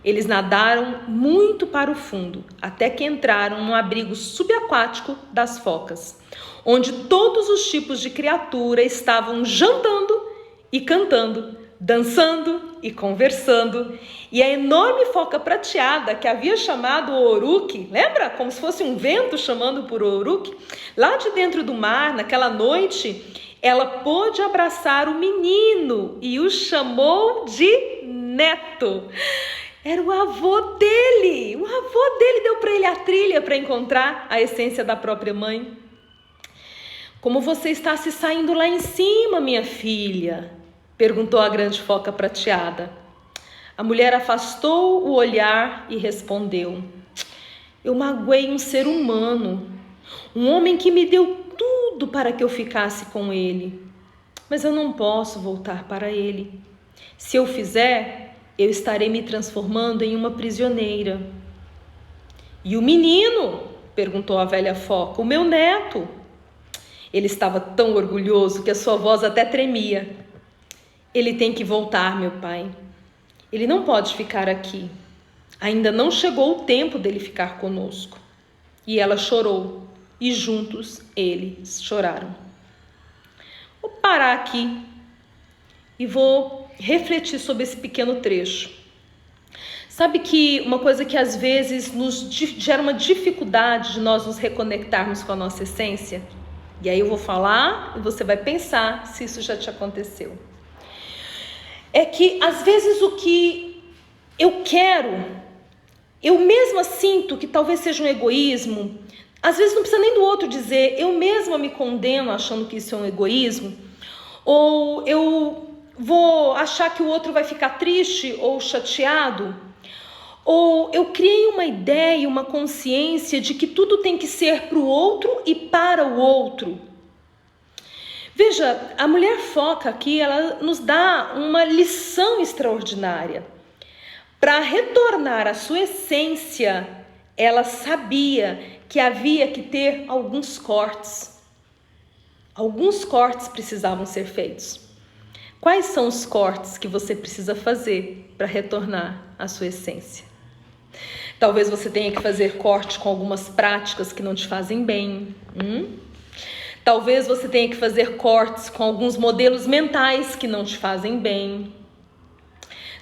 Eles nadaram muito para o fundo, até que entraram no abrigo subaquático das focas, onde todos os tipos de criatura estavam jantando e cantando, dançando e conversando. E a enorme foca prateada que havia chamado o Uruk, lembra? Como se fosse um vento chamando por Uruk. Lá de dentro do mar, naquela noite, ela pôde abraçar o menino e o chamou de neto. Era o avô dele. O avô dele deu para ele a trilha para encontrar a essência da própria mãe. Como você está se saindo lá em cima, minha filha? Perguntou a grande foca prateada. A mulher afastou o olhar e respondeu: eu magoei um ser humano, um homem que me deu tudo para que eu ficasse com ele. Mas eu não posso voltar para ele. Se eu fizer, eu estarei me transformando em uma prisioneira. E o menino? Perguntou a velha foca. O meu neto. Ele estava tão orgulhoso que a sua voz até tremia. Ele tem que voltar, meu pai. Ele não pode ficar aqui. Ainda não chegou o tempo dele ficar conosco. E ela chorou. E juntos eles choraram. Vou parar aqui e vou refletir sobre esse pequeno trecho. Sabe que uma coisa que às vezes nos gera uma dificuldade de nós nos reconectarmos com a nossa essência? E aí eu vou falar e você vai pensar se isso já te aconteceu. É que às vezes o que eu quero, eu mesma sinto que talvez seja um egoísmo. Às vezes não precisa nem do outro dizer, eu mesma me condeno achando que isso é um egoísmo. Ou eu vou achar que o outro vai ficar triste ou chateado. Ou eu criei uma ideia, uma consciência de que tudo tem que ser para o outro e para o outro. Veja, a mulher foca aqui, ela nos dá uma lição extraordinária. Para retornar à sua essência, ela sabia que havia que ter alguns cortes. Alguns cortes precisavam ser feitos. Quais são os cortes que você precisa fazer para retornar à sua essência? Talvez você tenha que fazer corte com algumas práticas que não te fazem bem. Talvez você tenha que fazer cortes com alguns modelos mentais que não te fazem bem.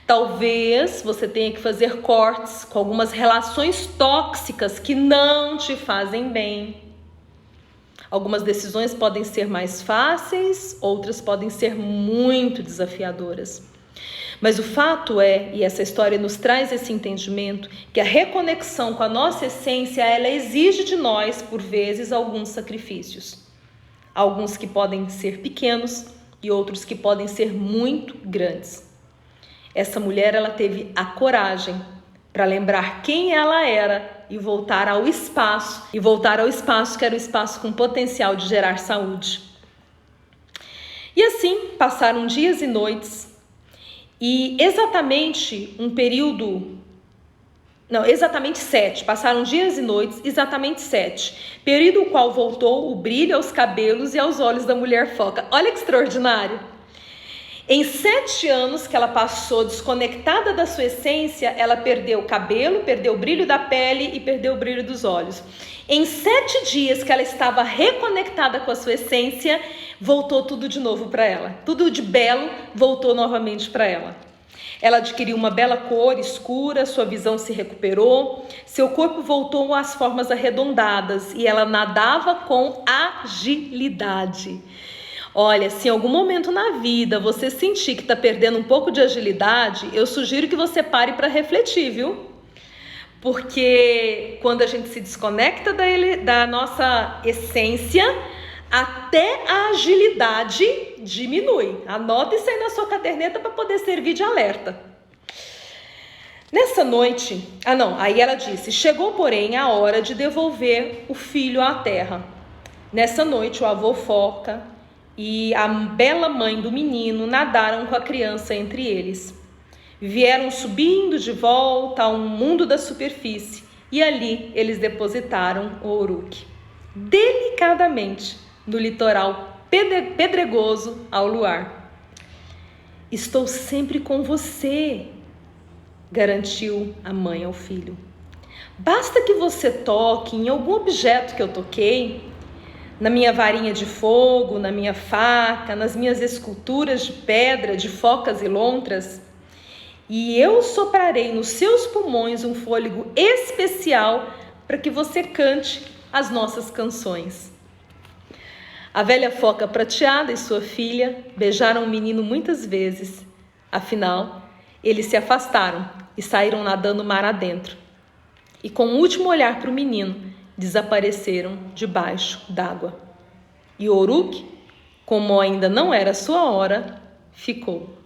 Talvez você tenha que fazer cortes com algumas relações tóxicas que não te fazem bem. Algumas decisões podem ser mais fáceis, outras podem ser muito desafiadoras. Mas o fato é, e essa história nos traz esse entendimento, que a reconexão com a nossa essência, ela exige de nós, por vezes, alguns sacrifícios. Alguns que podem ser pequenos e outros que podem ser muito grandes. Essa mulher, ela teve a coragem para lembrar quem ela era e voltar ao espaço. E voltar ao espaço que era o espaço com potencial de gerar saúde. E assim, passaram dias e noites. E exatamente um período Não, exatamente 7. Passaram dias e noites, exatamente 7. Período o qual voltou o brilho aos cabelos e aos olhos da mulher foca. Olha que extraordinário. Em 7 anos que ela passou desconectada da sua essência, ela perdeu o cabelo, perdeu o brilho da pele e perdeu o brilho dos olhos. Em 7 dias que ela estava reconectada com a sua essência, voltou tudo de novo para ela. Tudo de belo voltou novamente para ela. Ela adquiriu uma bela cor escura, sua visão se recuperou, seu corpo voltou às formas arredondadas e ela nadava com agilidade. Olha, se em algum momento na vida você sentir que está perdendo um pouco de agilidade, eu sugiro que você pare para refletir, viu? Porque quando a gente se desconecta da nossa essência, até a agilidade diminui. Anota isso aí na sua caderneta para poder servir de alerta. Nessa noite, aí ela disse, chegou porém a hora de devolver o filho à terra. Nessa noite o avô foca e a bela mãe do menino nadaram com a criança entre eles. Vieram subindo de volta ao mundo da superfície e ali eles depositaram o Uruk, delicadamente, no litoral pedregoso ao luar. Estou sempre com você, garantiu a mãe ao filho. Basta que você toque em algum objeto que eu toquei, na minha varinha de fogo, na minha faca, nas minhas esculturas de pedra, de focas e lontras, e eu soprarei nos seus pulmões um fôlego especial para que você cante as nossas canções. A velha foca prateada e sua filha beijaram o menino muitas vezes. Afinal, eles se afastaram e saíram nadando mar adentro. E com um último olhar para o menino, desapareceram debaixo d'água. E o Uruk, como ainda não era sua hora, ficou.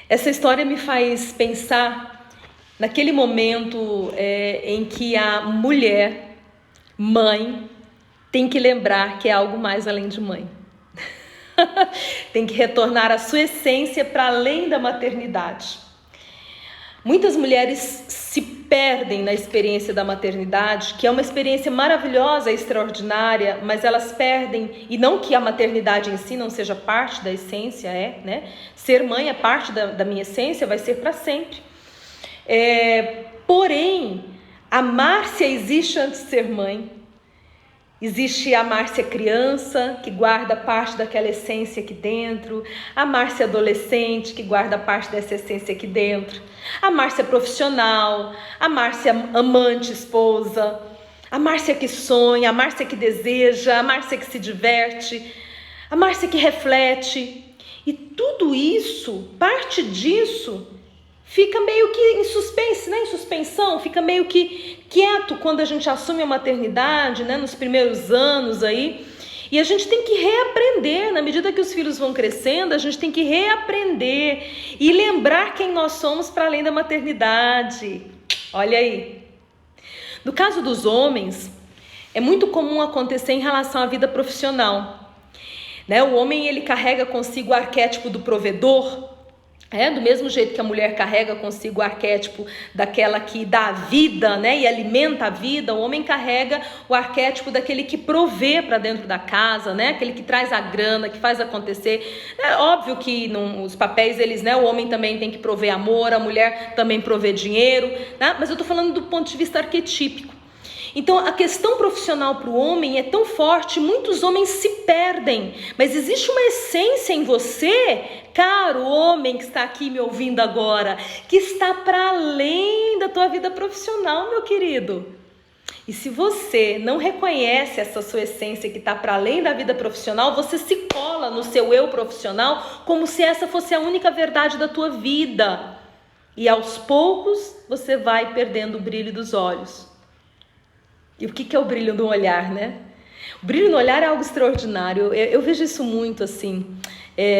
Essa história me faz pensar naquele momento em que a mulher, mãe, tem que lembrar que é algo mais além de mãe. Tem que retornar à sua essência para além da maternidade. Muitas mulheres se perdem na experiência da maternidade, que é uma experiência maravilhosa, extraordinária, mas elas perdem, e não que a maternidade em si não seja parte da essência, né? Ser mãe é parte da minha essência, vai ser para sempre. Porém, a Márcia existe antes de ser mãe. Existe a Márcia criança, que guarda parte daquela essência aqui dentro. A Márcia adolescente, que guarda parte dessa essência aqui dentro. A Márcia profissional, a Márcia amante, esposa. A Márcia que sonha, a Márcia que deseja, a Márcia que se diverte. A Márcia que reflete. E tudo isso, parte disso, fica meio que em suspense, né? Em suspensão, fica meio que quieto quando a gente assume a maternidade, né? Nos primeiros anos aí. E a gente tem que reaprender, na medida que os filhos vão crescendo, a gente tem que reaprender e lembrar quem nós somos para além da maternidade. Olha aí. No caso dos homens, é muito comum acontecer em relação à vida profissional, né? O homem, ele carrega consigo o arquétipo do provedor, do mesmo jeito que a mulher carrega consigo o arquétipo daquela que dá a vida, né, e alimenta a vida, o homem carrega o arquétipo daquele que provê para dentro da casa, né, aquele que traz a grana, que faz acontecer. É óbvio que os papéis, eles, né, o homem também tem que prover amor, a mulher também provê dinheiro, né, mas eu estou falando do ponto de vista arquetípico. Então, a questão profissional para o homem é tão forte, muitos homens se perdem, mas existe uma essência em você, caro homem que está aqui me ouvindo agora, que está para além da tua vida profissional, meu querido. E se você não reconhece essa sua essência que está para além da vida profissional, você se cola no seu eu profissional como se essa fosse a única verdade da tua vida. E aos poucos você vai perdendo o brilho dos olhos. E o que é o brilho no olhar, né? O brilho no olhar é algo extraordinário. Eu vejo isso muito assim,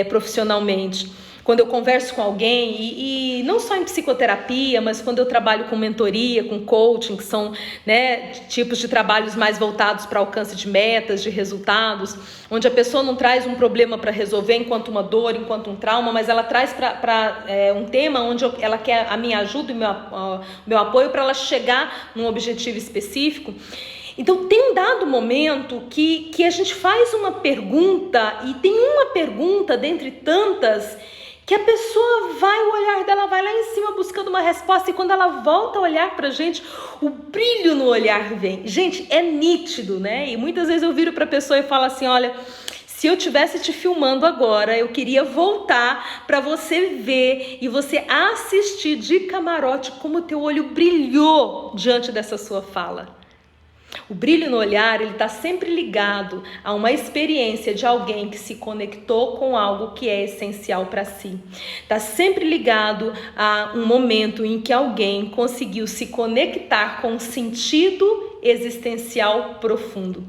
profissionalmente. quando eu converso com alguém, e não só em psicoterapia, mas quando eu trabalho com mentoria, com coaching, que são, né, tipos de trabalhos mais voltados para alcance de metas, de resultados, onde a pessoa não traz um problema para resolver enquanto uma dor, enquanto um trauma, mas ela traz para um tema onde ela quer a minha ajuda e meu apoio para ela chegar num objetivo específico. Então tem um dado momento que a gente faz uma pergunta, e tem uma pergunta dentre tantas que a pessoa o olhar dela vai lá em cima buscando uma resposta, e quando ela volta a olhar pra gente, o brilho no olhar vem. Gente, é nítido, né? E muitas vezes eu viro pra pessoa e falo assim, olha, se eu estivesse te filmando agora, eu queria voltar para você ver e você assistir de camarote como o teu olho brilhou diante dessa sua fala. O brilho no olhar, ele está sempre ligado a uma experiência de alguém que se conectou com algo que é essencial para si. Está sempre ligado a um momento em que alguém conseguiu se conectar com um sentido existencial profundo.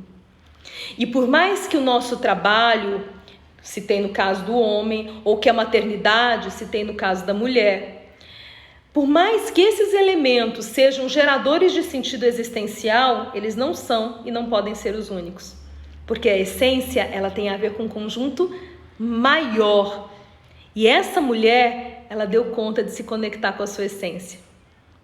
E por mais que o nosso trabalho, se tem no caso do homem, ou que a maternidade, se tem no caso da mulher, por mais que esses elementos sejam geradores de sentido existencial, eles não são e não podem ser os únicos. Porque a essência, ela tem a ver com um conjunto maior. E essa mulher, ela deu conta de se conectar com a sua essência,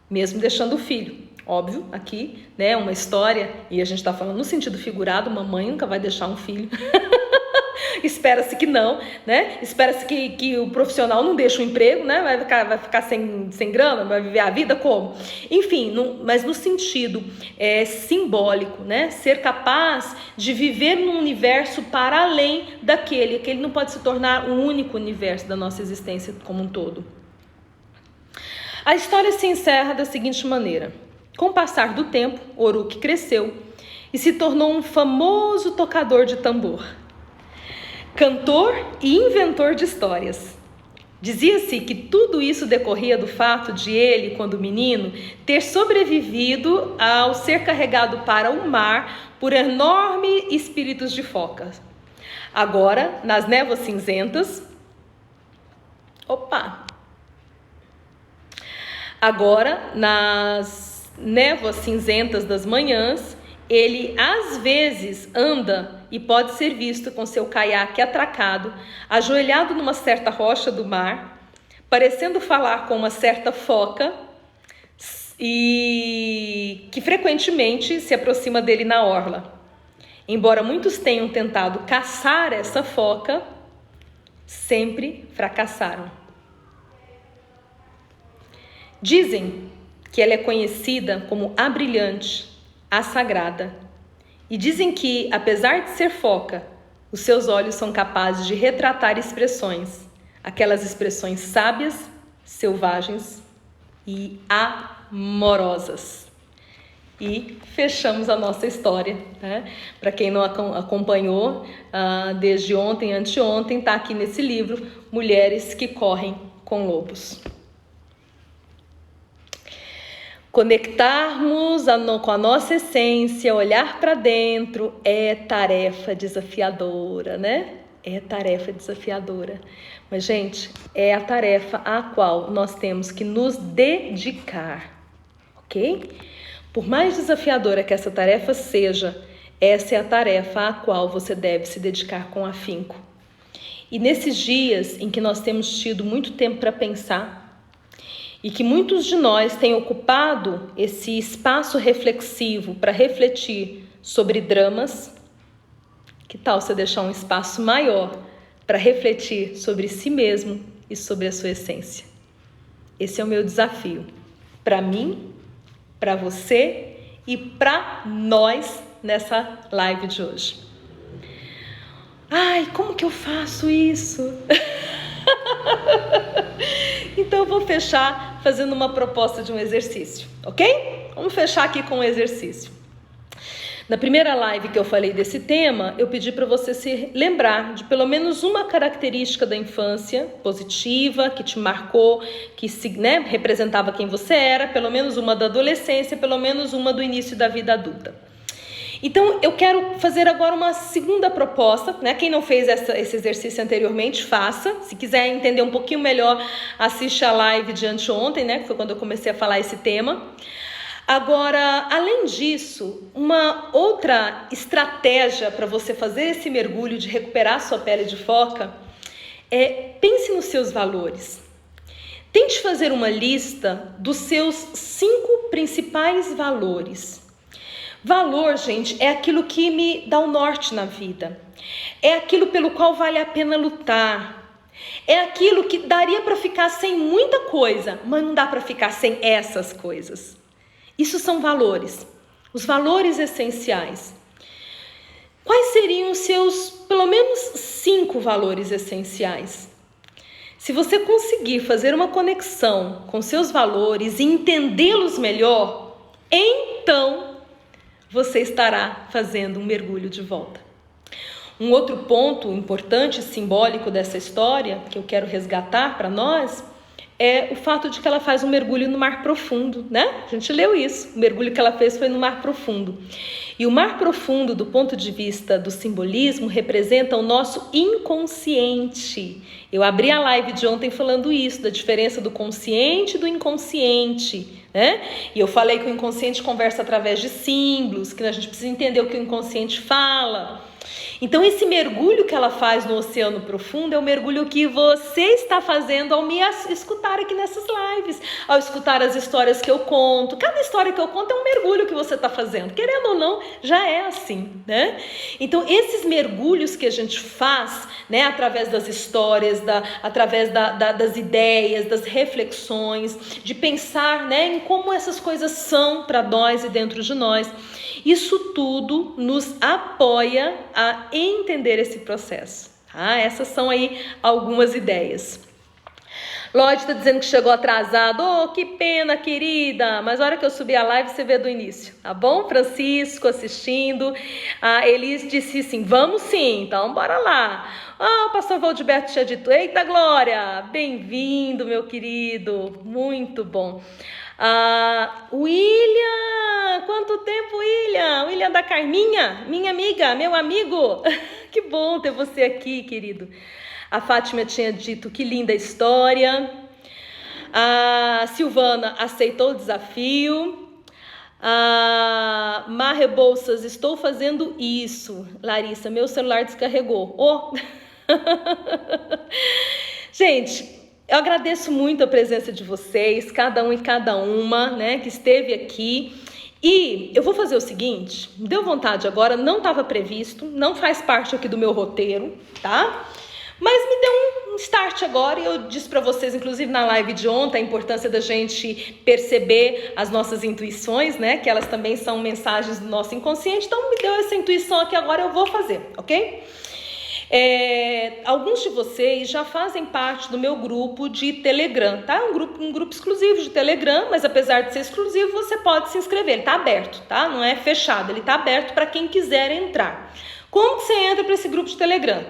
mesmo deixando o filho. Óbvio, aqui, né, uma história, e a gente está falando no sentido figurado, uma mãe nunca vai deixar um filho. Espera-se que não, né? Espera-se que o profissional não deixe o emprego, né? Vai ficar sem grana, vai viver a vida como? Enfim, mas no sentido simbólico, né? Ser capaz de viver num universo para além daquele, que ele não pode se tornar o único universo da nossa existência como um todo. A história se encerra da seguinte maneira. Com o passar do tempo, Oruque cresceu e se tornou um famoso tocador de tambor, cantor e inventor de histórias. Dizia-se que tudo isso decorria do fato de ele, quando menino, ter sobrevivido ao ser carregado para o mar por enormes espíritos de foca. Agora, nas névoas cinzentas... Agora, nas névoas cinzentas das manhãs, ele às vezes anda e pode ser visto com seu caiaque atracado, ajoelhado numa certa rocha do mar, parecendo falar com uma certa foca, e que frequentemente se aproxima dele na orla. Embora muitos tenham tentado caçar essa foca, sempre fracassaram. Dizem que ela é conhecida como a brilhante, a sagrada. E dizem que, apesar de ser foca, os seus olhos são capazes de retratar expressões, aquelas expressões sábias, selvagens e amorosas. E fechamos a nossa história, né? Para quem não acompanhou, desde ontem, anteontem, está aqui nesse livro, Mulheres que Correm com Lobos. Conectarmos com a nossa essência, olhar para dentro, é tarefa desafiadora, né? É tarefa desafiadora. Mas, gente, é a tarefa à qual nós temos que nos dedicar, ok? Por mais desafiadora que essa tarefa seja, essa é a tarefa à qual você deve se dedicar com afinco. E nesses dias em que nós temos tido muito tempo para pensar, e que muitos de nós têm ocupado esse espaço reflexivo para refletir sobre dramas, que tal você deixar um espaço maior para refletir sobre si mesmo e sobre a sua essência? Esse é o meu desafio, para mim, para você e para nós nessa live de hoje. Ai, como que eu faço isso? Então eu vou fechar fazendo uma proposta de um exercício, ok? Vamos fechar aqui com um exercício. Na primeira live que eu falei desse tema, eu pedi para você se lembrar de pelo menos uma característica da infância positiva, que te marcou, que representava quem você era, pelo menos uma da adolescência, pelo menos uma do início da vida adulta. Então, eu quero fazer agora uma segunda proposta, né? Quem não fez esse exercício anteriormente, faça. Se quiser entender um pouquinho melhor, assiste a live de anteontem, né? Que foi quando eu comecei a falar esse tema. Agora, além disso, uma outra estratégia para você fazer esse mergulho de recuperar sua pele de foca pense nos seus valores. Tente fazer uma lista dos seus 5 principais valores. Valor, gente, é aquilo que me dá o norte na vida. É aquilo pelo qual vale a pena lutar. É aquilo que daria para ficar sem muita coisa, mas não dá para ficar sem essas coisas. Isso são valores, os valores essenciais. Quais seriam os seus, pelo menos, 5 valores essenciais? Se você conseguir fazer uma conexão com seus valores e entendê-los melhor, então você estará fazendo um mergulho de volta. Um outro ponto importante, simbólico dessa história, que eu quero resgatar para nós, é o fato de que ela faz um mergulho no mar profundo, né? A gente leu isso, o mergulho que ela fez foi no mar profundo. E o mar profundo, do ponto de vista do simbolismo, representa o nosso inconsciente. Eu abri a live de ontem falando isso, da diferença do consciente e do inconsciente, né? E eu falei que o inconsciente conversa através de símbolos, que a gente precisa entender o que o inconsciente fala. Então esse mergulho que ela faz no oceano profundo é o mergulho que você está fazendo ao me escutar aqui nessas lives, ao escutar as histórias que eu conto. Cada história que eu conto é um mergulho que você está fazendo, querendo ou não, já é assim, né? Então esses mergulhos que a gente faz, né, através das histórias, através das ideias, das reflexões, de pensar, né, em como essas coisas são para nós e dentro de nós, isso tudo nos apoia a entender esse processo. Tá? Essas são aí algumas ideias. Lloyd está dizendo que chegou atrasado. Oh, que pena, querida. Mas a hora que eu subir a live, você vê do início. Tá bom? Francisco assistindo. A Elis disse assim, vamos sim. Então, bora lá. O pastor Valdiberto tinha dito, eita, Glória. Bem-vindo, meu querido. Muito bom. William, quanto tempo, William? William da Carminha, minha amiga, meu amigo. Que bom ter você aqui, querido. A Fátima tinha dito que linda história. A Silvana aceitou o desafio. A Mar Rebouças, estou fazendo isso. Larissa, meu celular descarregou. Oh. Gente, eu agradeço muito a presença de vocês, cada um e cada uma, né, que esteve aqui. E eu vou fazer o seguinte, me deu vontade agora, não estava previsto, não faz parte aqui do meu roteiro, tá? Mas me deu um start agora e eu disse para vocês, inclusive na live de ontem, a importância da gente perceber as nossas intuições, né? Que elas também são mensagens do nosso inconsciente. Então me deu essa intuição aqui agora, eu vou fazer, ok? Alguns de vocês já fazem parte do meu grupo de Telegram, tá? Um grupo exclusivo de Telegram, mas apesar de ser exclusivo, você pode se inscrever, ele tá aberto, tá? Não é fechado, ele tá aberto para quem quiser entrar. Como que você entra para esse grupo de Telegram?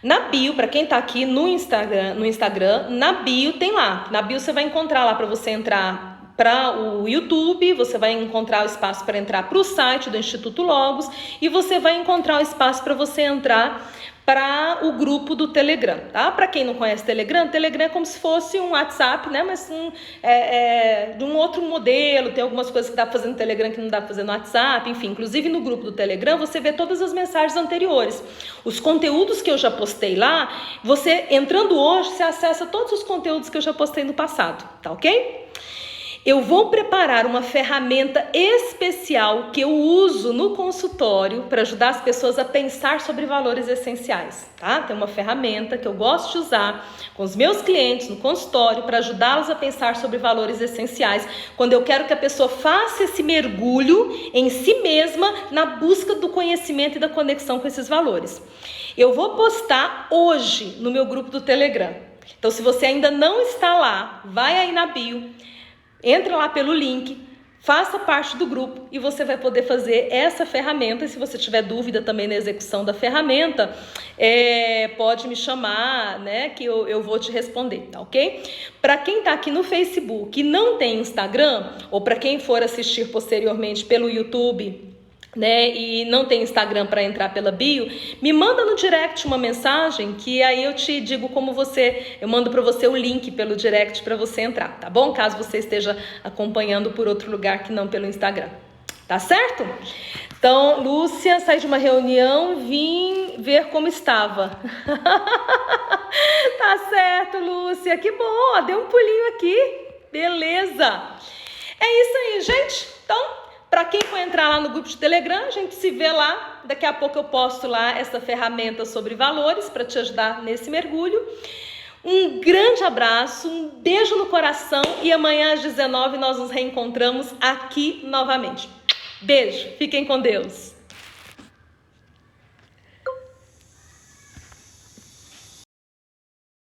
Na bio, para quem tá aqui no Instagram, na bio tem lá. Na bio você vai encontrar lá para você entrar para o YouTube, você vai encontrar o espaço para entrar para o site do Instituto Logos e você vai encontrar o espaço para você entrar para o grupo do Telegram, tá? Para quem não conhece Telegram, Telegram é como se fosse um WhatsApp, né? Mas de um outro modelo, tem algumas coisas que dá para fazer no Telegram que não dá para fazer no WhatsApp, enfim. Inclusive no grupo do Telegram você vê todas as mensagens anteriores. Os conteúdos que eu já postei lá, você entrando hoje, você acessa todos os conteúdos que eu já postei no passado, tá ok? Eu vou preparar uma ferramenta especial que eu uso no consultório para ajudar as pessoas a pensar sobre valores essenciais, tá? Tem uma ferramenta que eu gosto de usar com os meus clientes no consultório para ajudá-los a pensar sobre valores essenciais, quando eu quero que a pessoa faça esse mergulho em si mesma na busca do conhecimento e da conexão com esses valores. Eu vou postar hoje no meu grupo do Telegram. Então, se você ainda não está lá, vai aí na bio, entra lá pelo link, faça parte do grupo e você vai poder fazer essa ferramenta. E se você tiver dúvida também na execução da ferramenta, pode me chamar, né, que eu vou te responder, tá ok? Para quem está aqui no Facebook e não tem Instagram, ou para quem for assistir posteriormente pelo YouTube, né, e não tem Instagram para entrar pela bio, me manda no direct uma mensagem que aí eu te digo eu mando para você o link pelo direct para você entrar, tá bom? Caso você esteja acompanhando por outro lugar que não pelo Instagram, tá certo? Então, Lúcia, saí de uma reunião, vim ver como estava. Tá certo, Lúcia, que bom, deu um pulinho aqui, beleza. É isso aí, gente. Então, para quem for entrar lá no grupo de Telegram, a gente se vê lá. Daqui a pouco eu posto lá essa ferramenta sobre valores para te ajudar nesse mergulho. Um grande abraço, um beijo no coração e amanhã às 19 nós nos reencontramos aqui novamente. Beijo, fiquem com Deus.